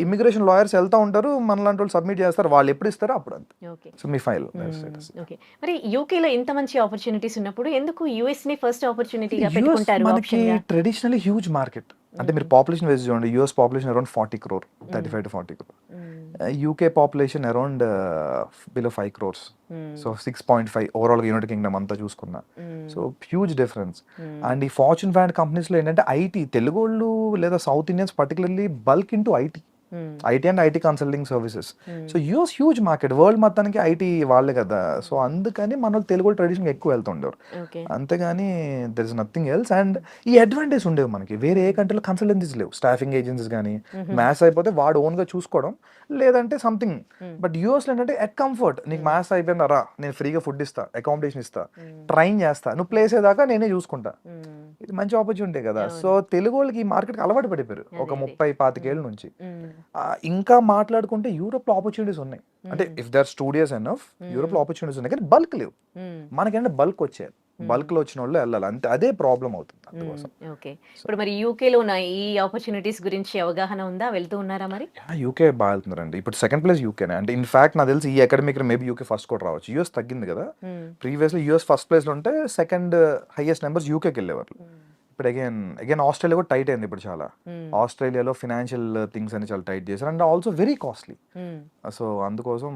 ఇమిగ్రేషన్ లాయర్స్ వెళ్తా ఉంటారు, మనలాంటి వాళ్ళు సబ్మిట్ చేస్తారు, వాళ్ళు ఎప్పుడు ఇస్తారో అప్పుడు అంతే. సో మీ ఫైల్. మరి యూకేలో ఇంత మంచి ఆపర్చునిటీస్ ఉన్నప్పుడు ఎందుకు యుఎస్ ని ఫస్ట్ ఆపర్చునిటీగా పెట్టుకుంటారు? మనకి ట్రెడిషనల్లీ హ్యూజ్ మార్కెట్. అంటే మీరు పాపులేషన్ వైజ్ చూడండి, US population around 40 crore, 35 to 40 crore. UK population around below 5 crores. So 6.5 overall united Kingdom అంతా చూసుకున్నా. So huge difference. అండ్ ఈ ఫార్చ్యూన్ 500 కంపెనీస్ లో ఏంటంటే ఐటీ, తెలుగు వాళ్ళు లేదా south Indians particularly bulk into IT and IT consulting services. So US huge market, world మొత్తానికి ఐటీ వాళ్ళే కదా. సో అందుకని మన తెలుగు ట్రెడిషన్ ఎక్కువ వెళ్తుండేవారు, అంతేగాని there is nothing else. And ఈ అడ్వాంటేజ్ ఉండేవి మనకి, వేరే ఏ కంట్రీలో కన్సల్టెన్సీస్ లేవు, స్టాఫింగ్ ఏజెన్సీస్ కానీ, మ్యాథ్స్ అయిపోతే వాడు ఓన్ గా చూసుకోవడం లేదంటే సంథింగ్. బట్ యూఎస్ లో ఏంటంటే ఎట్ కంఫర్ట్, నీకు మ్యాథ్స్ అయిపోయిందా రా, నేను ఫ్రీగా ఫుడ్ ఇస్తా, అకామిడేషన్ ఇస్తా, ట్రైన్ చేస్తా, నువ్వు ప్లేస్ అయ్యేదాకా నేనే చూసుకుంటా. ఇది మంచి ఆపర్చునిటీ కదా. సో తెలుగు వాళ్ళకి ఈ మార్కెట్కి అలవాటు పడిపోయారు ఒక 30-25 ఏళ్ళ నుంచి. ఇంకా మాట్లాడుకుంటే యూరోప్ లో ఆపర్చునిటీస్ ఉన్నాయి, అంటే if there studios enough Europe లో ఆపర్చునిటీస్ ఉన్నాయి, కానీ బల్క్ లేవు. మనకేంటే బల్క్ వచ్చాయి, బల్క్ లో వచ్చిన వాళ్ళు వెళ్ళాలి, అంతే. అదే ప్రాబ్లం అవుతుంది అందుకోసం. ఓకే, ఇప్పుడు మరి యూకేలో ఉన్న ఈ ఆపర్చునిటీస్ గురించి అవగాహన ఉందా, వెళ్తూ ఉన్నారా మరి? యూకే బాగా వెళ్తున్నారండి, ఇప్పుడు సెకండ్ ప్లేస్ యూకేనే. అంటే ఇన్ఫాక్ట్ నాకు తెలిసి ఈ అకాడమిక్ మేబీ యూకే ఫస్ట్ కూడా రావచ్చు. యూఎస్ తగ్గింది కదా, ప్రీవియస్ లో యూఎస్ ఫస్ట్ ప్లేస్ లో ఉంటే సెకండ్ హైయెస్ట్ నెంబర్స్ యూకేకి వెళ్ళేవారు. ఇప్పుడు అగైన్ ఆస్ట్రేలియా కూడా టైట్ అయింది ఇప్పుడు చాలా. ఆస్ట్రేలియాలో ఫినాన్షియల్ థింగ్స్ అని చాలా టైట్ చేశారు, and also very costly. So అందుకోసం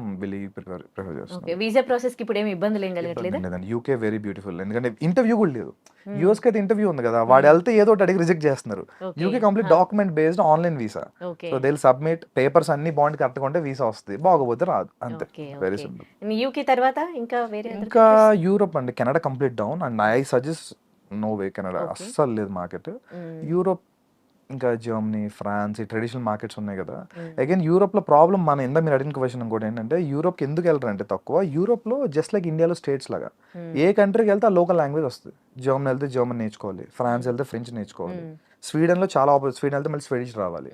ప్రిఫర్ చేస్తాను. వీసా ప్రాసెస్ కి ఇప్పుడు ఏమి ఇబ్బందులు ఏం కలగట్లేదా? యూకే వెరీ బ్యూటిఫుల్, ఎందుకంటే ఇంటర్వ్యూ కూడా లేదు. యూఎస్ కి అయితే ఇంటర్వ్యూ ఉంది కదా, వాడు వెళ్తే ఏదో ఒకటి అడిగి రిజెక్ట్ చేస్తున్నారు. UK complete document based online visa. So they will submit papers అన్ని బాండ్ కరెక్ట్గా ఉంటే వీసా వస్తుంది, బాగోపోతే రాదు, అంతే. Very simple. యూకే తర్వాత ఇంకా వేరే ఇంకా యూరోప్ అండి, Canada complete down, and I suggest no way Canada, అస్సలు లేదు మార్కెట్. యూరోప్ ఇంకా జర్మనీ, ఫ్రాన్స్, ఈ ట్రెడిషనల్ మార్కెట్స్ ఉన్నాయి కదా. అగైన్ యూరోప్ లో ప్రాబ్లం, మన ఇందా మీరు అడిగిన క్వశ్చన్ కూడా ఏంటంటే యూరోప్ కి ఎందుకు వెళ్తారు అంటే తక్కువ. యూరోప్ లో జస్ట్ లైక్ ఇండియాలో స్టేట్స్ లాగా ఏ కంట్రీకి వెళ్తే ఆ లోకల్ లాంగ్వేజ్ వస్తుంది. జర్మనీ వెళ్తే జర్మన్ నేర్చుకోవాలి, ఫ్రాన్స్ వెళ్తే ఫ్రెంచ్ నేర్చుకోవాలి, స్వీడన్ లో చాలా స్వీడన్ వెళ్తే మళ్ళీ స్వీడిష్ రావాలి.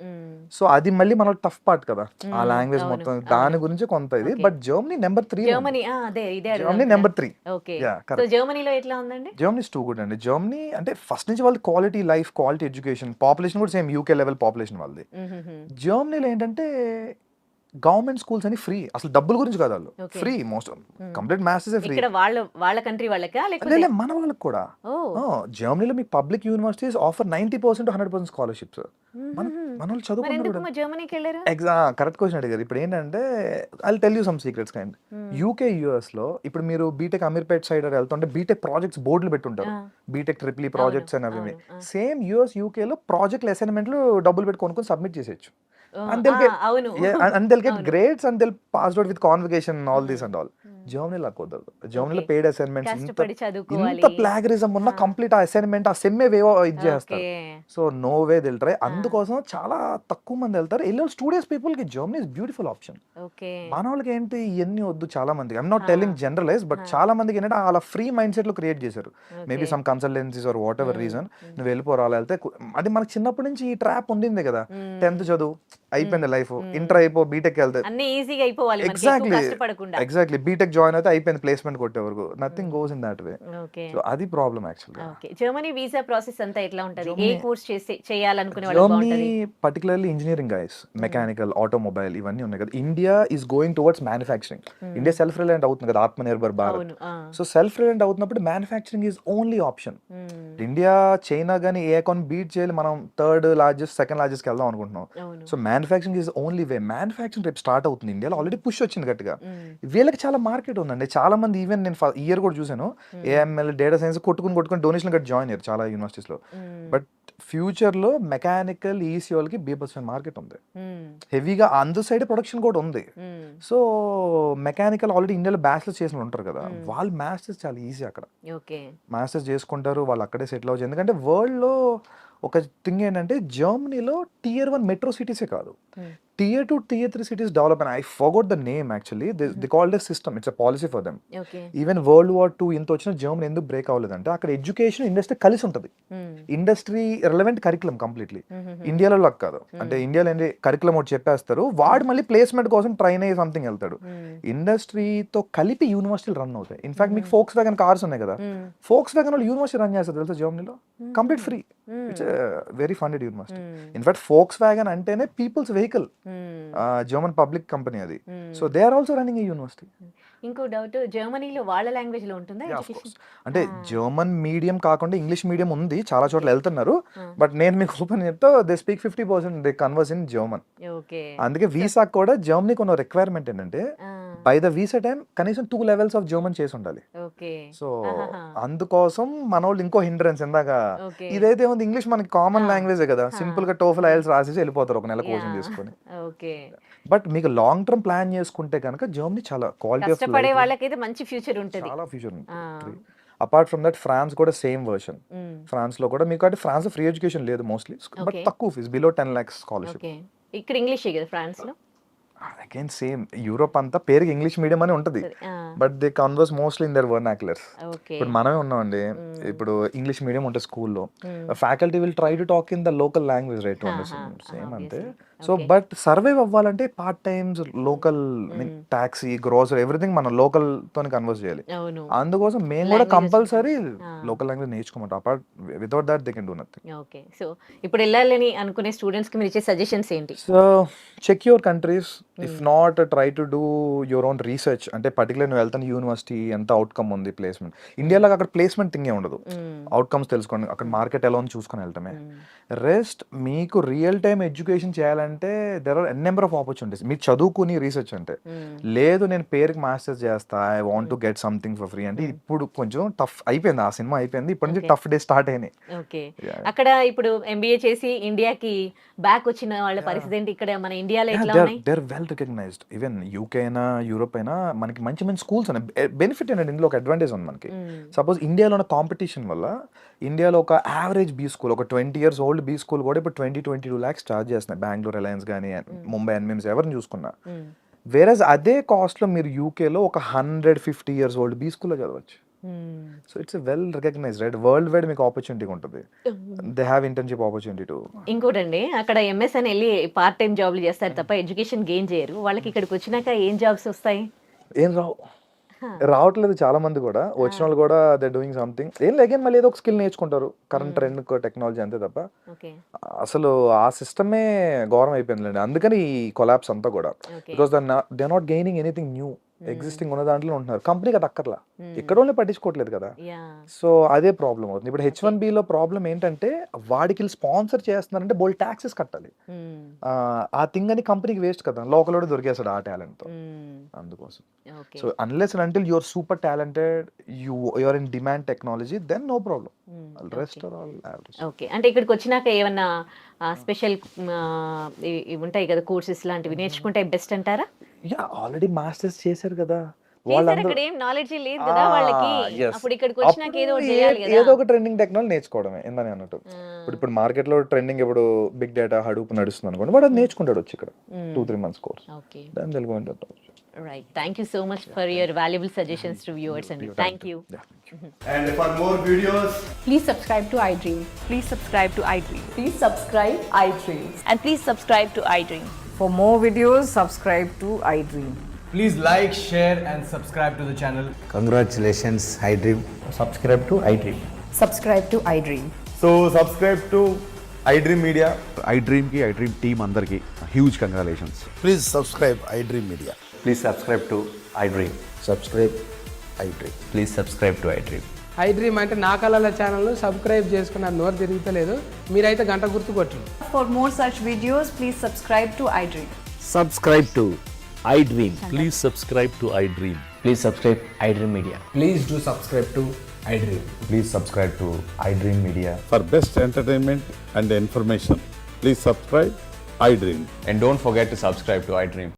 సో అది మళ్ళీ మన టఫ్ పార్ట్ కదా, ఆ లాంగ్వేజ్ మొత్తం, దాని గురించి కొంత ఇది. But Germany number 3, Germany number 3. జర్మనీలో ఎట్లా ఉందండి? జర్మనీ ఇస్ టూ గుడ్ అండి. జర్మనీ అంటే ఫస్ట్ నుంచి వాళ్ళది quality life, quality education, population కూడా సేమ్ యూకే లెవెల్ పాపులేషన్ వాళ్ళది. జర్మనీలో ఏంటంటే గవర్నమెంట్ స్కూల్స్ అని ఫ్రీ, అసలు డబ్బుల గురించి కాదు, వాళ్ళు Okay. Free, most complete masters free. ఇక్కడ వాళ్ళ కంట్రీ వాళ్ళకా లేకపోతే లేదు మన వాళ్ళకి కూడా. జర్మనీలో మీకు public universities offer 90% to 100% scholarships. మన వాళ్ళు మరి చదువుకుంటారు ఎందుకు కూడా. మరి జర్మనీకి వెళ్ళారు? కరెక్ట్ క్వశ్చన్ అడిగారు. ఇప్పుడు ఏంటంటే I tell you some secrets kind. UK US లో ఇప్పుడు మీరు బీటెక్ అమీర్పేట్ సైడ్ వెళ్తుంటే బీటెక్ ప్రాజెక్ట్స్ బోర్డులు పెట్టుంటారు, బీటెక్ ట్రిపుల్ ప్రాజెక్ట్స్ అని అవి. సేమ్ యుఎస్ యూకే లో ప్రాజెక్ట్ అసైన్మెంట్లు డబ్బులు పెట్టి కొనుక్కొని సబ్మిట్ చేసేయచ్చు. And they'll get, అవును and they'll get అవును. grades and they'll pass out with convocation and all this and all. జర్మనీలో కుదరదు. జర్మనీలో పెయిడ్ అసైన్మెంట్స్ కష్టపడి చదువుకోవాలి. ఇంత ప్లాగరిజం ఉన్న కంప్లీట్ ఆ అసైన్మెంట్ ఆ సెమ్మే వేవో ఇది చేస్తారు. సో నో వే దిల్ ట్రై. అందుకోసం చాలా తక్కువ మంది వెళ్తారు. వెళ్ళే స్టూడెంట్స్ పీపుల్ కి Germany is beautiful option. Okay మన వాళ్ళకి ఏంటి ఇవన్నీ వద్దు చాలా మందికి. I'm not telling generalize, but చాలా మందికి ఏంటంటే అలా ఫ్రీ మైండ్ సెట్ లో క్రియేట్ చేశారు. Maybe some consultancies are whatever reason. నువ్వు వెళ్ళిపోరా అలా వెళ్తే అది మనకి చిన్నప్పటి నుంచి ఈ ట్రాప్ ఉండింది కదా. 10th చదువు అయిపోయింది లైఫ్, ఇంటర్ అయిపో బీటెక్ వెళ్తే అన్ని ఈజీగా అయిపోవాలి మనకి, ఎక్కువ ఎగ్జాక్ట్లీ కష్టపడకుండా. ఎగ్జాక్ట్లీ బీటెక్ జాయిన్ అయితే అయిపోయింది, ప్లేస్మెంట్ కొట్టే వరకు nothing goes in that way. Okay so అది ప్రాబ్లం యాక్చువల్గా. ఓకే జర్మనీ వీసా ప్రాసెస్ అంతా ఎట్లా ఉంటది? ఏ కోర్స్ చేయాలనుకునే వాళ్ళు జర్మనీ బాగుంటది? Particularly engineering guys, mechanical, automobile ఇవన్నీ ఉన్నాయి కదా. India is going towards manufacturing. India self reliant అవుతుంది కదా, ఆత్మ నిర్భర్ భారత్. అవును సో సెల్ఫ్ రిలయంట్ అవుతున్నప్పుడు manufacturing is only option. India China కానీ ఏ అకౌంట్ బీట్ చేయాలి, మనం థర్డ్ లార్జెస్ట్ సెకండ్ లార్జెస్ట్ వెళ్దాం అనుకుంటున్నాం. అవును so manufacturing is only way. Manufacturing రేపు స్టార్ట్ అవుతుంది ఇండియాలో, ఆల్రెడీ పుష్ వచ్చింది గట్టిగా. వీళ్ళకి చాలా మార్కెట్ ఉందండి. చాలా మంది ఈవెన్ నేను ఇయర్ కూడా చూసాను, ఏఎంఎల్ డేటా సైన్స్ కొట్టుకుని డొనేషన్ కట్టి జాయిన్ అయ్యారు చాలా యూనివర్సిటీస్ లో. బట్ ఫ్యూచర్ లో మెకానికల్ ఈసీ వాళ్ళకి బీభత్సమైన మార్కెట్ ఉంది, హెవీగా అందు సైడ్ ప్రొడక్షన్ కూడా ఉంది. సో మెకానికల్ ఆల్రెడీ ఇండియాలో బ్యాచిలర్స్ చేసిన ఉంటారు కదా, వాళ్ళు మాస్టర్స్ చాలా ఈజీ అక్కడ ఓకే మాస్టర్స్ చేసుకుంటారు, వాళ్ళు అక్కడే సెటిల్ అవ్వచ్చు. ఎందుకంటే వరల్డ్ లో ఒక థింగ్ ఏంటంటే జర్మనీలో Tier 1 మెట్రో సిటీసే కాదు, Tier 2 Tier 3 cities develop, and I forgot the name actually. They called a system. It's a policy for them. Okay even world war 2 ఇంత వచ్చిన జర్మనీ ఎందుకు బ్రేక్ అవ్వలేదంటే అక్కడ ఎడ్యుకేషన్ ఇండస్ట్రీ కలిసి ఉంటుంది. Industry relevant curriculum completely. ఇండియాలో లాగా కాదు. అంటే ఇండియాలో ఏంటి కరికులం ఒకటి చెప్పేస్తారు, వాడు మళ్ళీ ప్లేస్మెంట్ కోసం ట్రైన్ అయ్యి సంథింగ్ వెళ్తాడు. ఇండస్ట్రీతో కలిపి యూనివర్సిటీలు రన్ అవుతాయి. ఇన్ఫాక్ట్ మీకు ఫోక్స్ వ్యాగన్ కార్స్ ఉన్నాయి కదా, ఫోక్స్ వ్యాగన్ వాళ్ళు యూనివర్సిటీ రన్ చేస్తారు తెలుసా జర్మనీలో, complete free. It's very funded university. In fact Volkswagen అంటేనే peoples vehicle, German public company అది. So they are also running a university. ఇంకో డౌట్, జర్మనీలో వాళ్ళ లాంగ్వేజ్ లో ఉంటుందా Yeah, of ఎడ్యుకేషన్? course. అంటే జర్మన్ మీడియం కాకుండా ఇంగ్లీష్ మీడియం ఉంది, చాలా చోట్ల వెళ్తున్నారు. బట్ నేను మీకు ఓపెన్ చెప్తా, they speak 50% they converse in German. Okay అందుకే వీసా కూడా జర్మనీకి ఉన్న రిక్వైర్మెంట్ ఏంటంటే బై ద వీసా టైం కనీసం 2 levels ఆఫ్ జర్మన్ చేసి ఉండాలి. ఓకే సో అందుకోసం మన వాళ్ళు ఇంకో హిండ్రెన్స్ ఇందాక ఓకే ఇదైతే ఉంది, ఇంగ్లీష్ మనకి కామన్ లాంగ్వేజ్ కదా, సింపుల్ గా టోఫల్ ఐఎల్స్ రాసేసి వెళ్ళిపోతారు ఒక నెల కోచింగ్ తీసుకొని. ఓకే బట్ మీకు లాంగ్ టర్మ్ ప్లాన్ చేసుకుంటే కనుక జర్మనీ చాలా క్వాలిటీ ఆఫ్ కష్టపడే వాళ్ళకైతే మంచి ఫ్యూచర్ ఉంటది. చాలా ఫ్యూచర్ ఉంటుంది. అపార్ట్ ఫ్రమ్ దట్ ఫ్రాన్స్ కూడా సేమ్ వర్షన్. ఫ్రాన్స్ లో కూడా మీకు అంటే ఫ్రాన్స్ ఫ్రీ ఎడ్యుకేషన్ లేదు మోస్ట్లీ, బట్ Okay. తక్కువ fees, below 10 lakhs scholarship. Okay ఇక్కడ ఇంగ్లీష్ కదా ఫ్రాన్స్ లో? అగైన్ సేమ్ యూరోప్ అంతా పేరుకి ఇంగ్లీష్ మీడియం అని ఉంటుంది, but they converse mostly in their vernaculars. Okay ఇప్పుడు మనమే ఉన్నామండి, ఇప్పుడు ఇంగ్లీష్ మీడియం ఉంటుంది స్కూల్లో, faculty will try to talk in the local language right, same అంతే. సో బట్ సర్వైవ్ అవ్వాలంటే part times local taxi grocery everything మనం లోకల్ తోని కన్వర్స్ చేయాలి. అవును అందుకోసం మేము కూడా Languages compulsory Ah. Local language నేర్చుకోమంటాం. Apart without that they can do nothing. Okay so ఇప్పుడు వెళ్ళాలని అనుకునే స్టూడెంట్స్ కి మీరు ఇచ్చే సజెషన్స్ ఏంటి? So check your countries, if not try to do your own research. అంటే పర్టికులర్ నువ్వు వెళ్తాను యూనివర్సిటీ ఎంత అవుట్కమ్ ఉంది, ప్లేస్మెంట్. ఇండియాలో అక్కడ ప్లేస్మెంట్ థింగే ఉండదు, అవుట్కమ్స్ తెలుసుకోండి, అక్కడ మార్కెట్ ఎలా ఉంది చూసుకొని వెళ్ళటమే. రెస్ట్ మీకు రియల్ టైమ్ ఎడ్యుకేషన్ చేయాలంటే there are n number of opportunities. మీరు చదువుకుని రీసెర్చ్ అంటే లేదు, నేను పేరుకి మాస్టర్స్ చేస్తా, I want to get something for free అంటే ఇప్పుడు కొంచెం టఫ్ అయిపోయింది, ఆ సినిమా అయిపోయింది, ఇప్పటి నుంచి Okay. టఫ్ డే స్టార్ట్ అయినాయి. ఓకే అక్కడ ఇప్పుడు ఎంబీఏ చేసి ఇండియాకి బ్యాక్ వచ్చిన వాళ్ళ పరిస్థితి ఏంటి? ఇక్కడ మన ఇండియాలో ఎట్లా ఉన్నాయి? They're well recognised. Even UK అయినా యూరోప్ అయినా మనకి మంచి మంచి స్కూల్స్ ఉన్నాయి. బెనిఫిట్ ఏంటంటే ఇందులో ఒక అడ్వాంటేజ్ ఉంది మనకి. సపోజ్ ఇండియాలో ఉన్న కాంపిటీషన్ వల్ల ఇండియాలో ఒక యావరేజ్ బీ స్కూల్, ఒక 20 years ఓల్డ్ బీ స్కూల్ కూడా ఇప్పుడు 20-22 lakhs చార్జ్ చేస్తున్నాయి. బెంగళూరు రిలయన్స్ కానీ ముంబై ఎన్ఎంఎంస్ ఎవరిని చూసుకున్నా. వేరేజ్ అదే కాస్ట్ లో మీరు యూకేలో ఒక 150 years ఓల్డ్ బీ స్కూల్లో చదవచ్చు. So it's well recognised right, worldwide మీకు ఆపర్చునిటీ ఉంటుంది. They have internship opportunity too. ఇంకోటండి అక్కడ ఎంఎస్ అని వెళ్ళి పార్ట్ టైం జాబ్లు చేస్తారు తప్ప ఎడ్యుకేషన్ గెయిన్ చేయరు. వాళ్ళకి ఇక్కడికి వచ్చినాక ఏం జాబ్స్ వస్తాయి? ఏం రావు, రావట్లేదు చాలా మంది కూడా, వచ్చిన వాళ్ళు కూడా దే డూయింగ్ సంథింగ్. ఏం అగైన్ మళ్ళీ ఏదో ఒక స్కిల్ నేర్చుకుంటారు, కరెంట్ ట్రెండ్ టెక్నాలజీ అంతే తప్ప ఓకే అసలు ఆ సిస్టమే ఘోరం అయిపోయిందిలేండి. అందుకని ఈ కొలాప్స్ అంతా కూడా, okay because they not gaining anything new. Existing ఉన్న దాంట్లో ఉంటున్నారు, కంపెనీకి అది అక్కర్లా, ఇక్కడ వాళ్ళని పట్టించుకోవట్లేదు కదా. యా సో అదే ప్రాబ్లం అవుతుంది. ఇప్పుడు H1B లో ప్రాబ్లం ఏంటంటే వాడికి స్పాన్సర్ చేస్తున్నారంటే బోల్ ట్యాక్సెస్ కట్టాలి. ఆ థింగ్ అని కంపెనీకి వేస్ట్ కదా, లోకల్ వాడు దొరికేస్తాడు ఆ టాలెంట్ తో. అందుకోసం okay so unless and until you're super talented, you're in demand technology, then no problem. Rest are all average. Okay అంటే ఇక్కడికి వచ్చినాక ఏమన్నా స్పెషల్ ఉంటాయి కదా కోర్సెస్ లాంటివి నేర్చుకుంటే బెస్ట్ అంటారా? యా ఆల్రెడీ మాస్టర్స్ చేశారు కదా చేశారు, వాళ్ళందరూ. అక్కడ ఏం నాలెడ్జ్ లేదు కదా వాళ్ళకి. yes. అప్పుడు ఇక్కడికి వచ్చినాక ఏదో ఒకటి చేయాలి కదా. ఏదో ఒక ట్రెండింగ్ టెక్నాలజీ నేర్చుకోవడమే ఇందని అన్నట్టు. ఇప్పుడు మార్కెట్ లో ట్రెండింగ్ ఇప్పుడు బిగ్ డేటా హడూప్ నడుస్తుంది అనుకోండి, వాడు అది నేర్చుకుంటాడు వచ్చి ఇక్కడ 2-3 months కోర్స్. ఓకే దాని Telugu right, thank you so much for your valuable suggestions to viewers అండి. Thank you. And for more videos, Please subscribe to iDream. Please subscribe to iDream. Please subscribe iDream. And please subscribe to iDream. For more videos, subscribe to iDream. please like, share, and subscribe to the channel. Congratulations, iDream. Subscribe to iDream. Subscribe to iDream. So subscribe to iDream Media. iDream ki iDream team అందరికి huge congratulations. Please subscribe iDream Media. Please subscribe to iDream. Subscribe iDream. Please subscribe to iDream. iDream అంటే నా కళల ఛానల్ సబ్స్క్రైబ్ చేసుకున్న నోరు తిరుగుతలేదు, మీరైతే గంట గుర్తు కొట్టండి. For more such videos, please subscribe to iDream. Subscribe to iDream. Please subscribe to iDream. Please subscribe iDream Media. Please do subscribe to iDream. Please subscribe to iDream Media. For best entertainment and information, please subscribe iDream. And don't forget to subscribe to iDream.